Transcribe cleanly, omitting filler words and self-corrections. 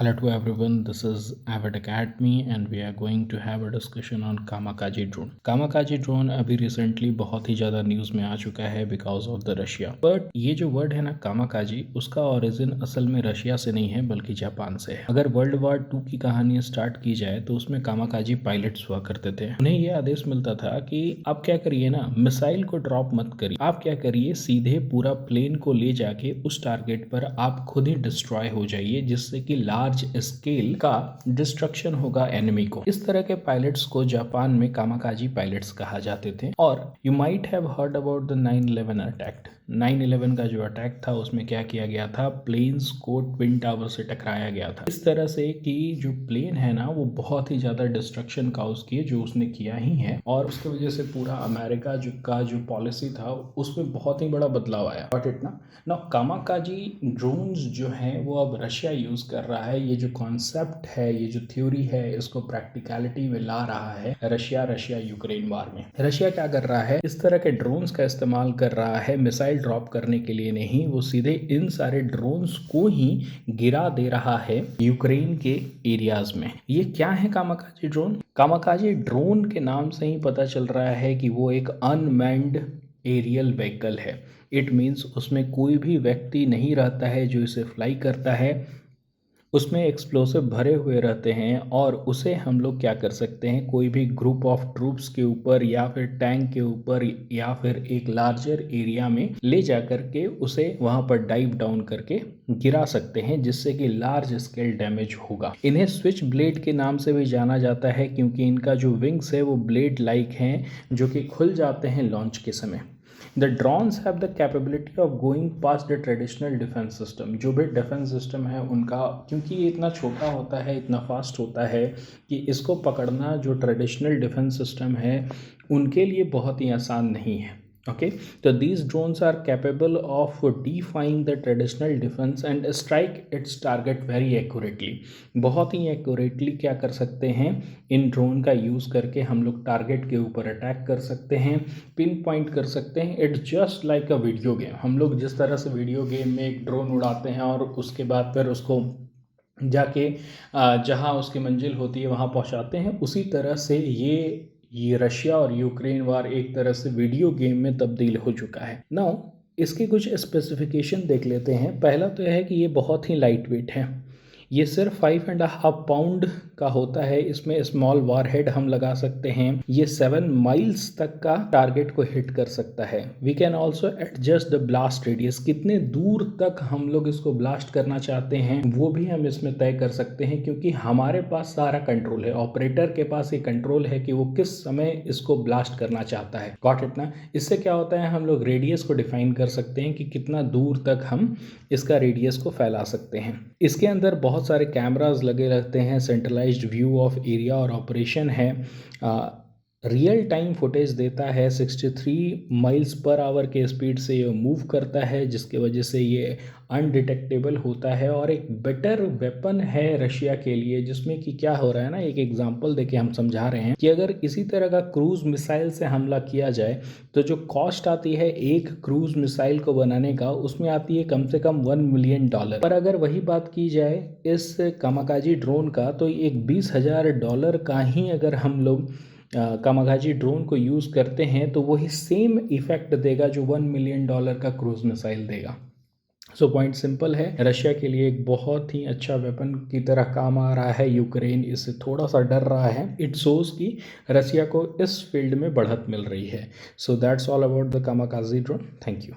Hello to everyone, this is Avid Academy and we are going to have a discussion on Kamakaze drone. Kamakaze drone अभी recently बहुत ही ज़्यादा news में आ चुका है because of the Russia. But ये जो word है ना कामाकाजी, उसका ओरिजिन असल में रशिया से नहीं है बल्कि जापान से है। अगर वर्ल्ड वार 2 की कहानी स्टार्ट की जाए तो उसमें कामाकाजी पायलट्स हुआ करते थे। उन्हें यह आदेश मिलता था कि आप क्या करिए ना, मिसाइल को ड्रॉप मत करिए, आप क्या करिए सीधे पूरा प्लेन को ले जाके उस टारगेट पर आप खुद ही डिस्ट्रॉय हो जाइए, जिससे कि लार्ज स्केल का डिस्ट्रक्शन होगा एनिमी को। इस तरह के पायलट्स को जापान में कामाकाजी पायलट्स कहा जाते थे। और you might have heard about the 9/11 attack. 9/11 का जो अटैक था उसमें क्या किया गया था, प्लेन्स को ट्विन टावर से टकराया गया था इस तरह से कि जो प्लेन है ना वो बहुत ही ज्यादा डिस्ट्रक्शन काउज किए, जो उसने किया ही है। और उसकी वजह से पूरा अमेरिका का जो पॉलिसी था उसमें बहुत ही बड़ा बदलाव आया। बट इतना ना कामाकाजी ड्रोन्स जो हैं वो अब रशिया यूज कर रहा है। ये जो कॉन्सेप्ट है, ये जो थ्योरी है, इसको प्रैक्टिकलिटी में ला रहा है रशिया यूक्रेन वार में। रशिया क्या कर रहा है, इस तरह के ड्रोन्स का इस्तेमाल कर रहा है मिसाइल ड्रॉप करने के लिए नहीं, वो सीधे इन सारे ड्रोन्स को ही गिरा दे रहा है यूक्रेन के एरियाज में। ये क्या है कामाकाजी ड्रोन? कामाकाजी ड्रोन के नाम से ही पता चल रहा है कि वो एक अनमैन्ड एरियल व्हीकल है। इट मीन्स उसमें कोई भी व्यक्ति नहीं रहता है जो इसे फ्लाई करता है। उसमें एक्सप्लोसिव भरे हुए रहते हैं और उसे हम लोग क्या कर सकते हैं, कोई भी ग्रुप ऑफ ट्रूप्स के ऊपर या फिर टैंक के ऊपर या फिर एक लार्जर एरिया में ले जा करके उसे वहां पर डाइव डाउन करके गिरा सकते हैं, जिससे कि लार्ज स्केल डैमेज होगा। इन्हें स्विच ब्लेड के नाम से भी जाना जाता है क्योंकि इनका जो विंग्स है वो ब्लेड लाइक हैं, जो कि खुल जाते हैं लॉन्च के समय। The drones have the capability of going past the traditional defense system। जो भी डिफेंस सिस्टम है उनका, क्योंकि ये इतना छोटा होता है, इतना फास्ट होता है कि इसको पकड़ना जो ट्रेडिशनल डिफेंस सिस्टम है उनके लिए बहुत ही आसान नहीं है। ओके, तो these drones are capable of defying the traditional defence and strike its target very accurately. बहुत ही एक्यूरेटली क्या कर सकते हैं, इन ड्रोन का यूज़ करके हम लोग टारगेट के ऊपर अटैक कर सकते हैं, पिन पॉइंट कर सकते हैं। It's just like a video game. हम लोग जिस तरह से वीडियो गेम में एक ड्रोन उड़ाते हैं और उसके बाद फिर उसको जाके जहाँ उसकी मंजिल होती है वहाँ पहुँचाते हैं, उसी तरह से ये रशिया और यूक्रेन वार एक तरह से वीडियो गेम में तब्दील हो चुका है। नाउ इसके कुछ स्पेसिफिकेशन देख लेते हैं। पहला तो यह है कि ये बहुत ही लाइट वेट है। ये सिर्फ 5.5 पाउंड का होता है। इसमें स्मॉल वारहेड हम लगा सकते हैं। ये 7 माइल्स तक का टारगेट को हिट कर सकता है। We can also adjust the blast radius, कितने दूर तक हम लोग इसको ब्लास्ट करना चाहते हैं वो भी हम इसमें तय कर सकते हैं, क्योंकि हमारे पास सारा कंट्रोल है। ऑपरेटर के पास ये कंट्रोल है कि वो किस समय इसको ब्लास्ट करना चाहता है। गॉट इट ना? इससे क्या होता है, हम लोग रेडियस को डिफाइन कर सकते हैं कि कितना दूर तक हम इसका रेडियस को फैला सकते हैं। इसके अंदर बहुत सारे कैमरास लगे रहते हैं, सेंट्रलाइज्ड व्यू ऑफ एरिया और ऑपरेशन है, रियल टाइम फुटेज देता है। 63 माइल्स पर आवर के स्पीड से ये मूव करता है, जिसके वजह से ये अनडिटेक्टेबल होता है और एक बेटर वेपन है रशिया के लिए। जिसमें कि क्या हो रहा है ना, एक एग्जांपल देके हम समझा रहे हैं कि अगर इसी तरह का क्रूज मिसाइल से हमला किया जाए तो जो कॉस्ट आती है एक क्रूज मिसाइल को बनाने का, उसमें आती है कम से कम $1 मिलियन। पर अगर वही बात की जाए इस कामाकाजी ड्रोन का, तो एक $20,000 का ही अगर हम लोग कामाकाजी ड्रोन को यूज़ करते हैं तो वही सेम इफेक्ट देगा जो $1 मिलियन का क्रूज मिसाइल देगा। सो पॉइंट सिंपल है, रशिया के लिए एक बहुत ही अच्छा वेपन की तरह काम आ रहा है। यूक्रेन इससे थोड़ा सा डर रहा है। इट शोज कि रशिया को इस फील्ड में बढ़त मिल रही है। So that's all about the kamikaze drone. Thank you.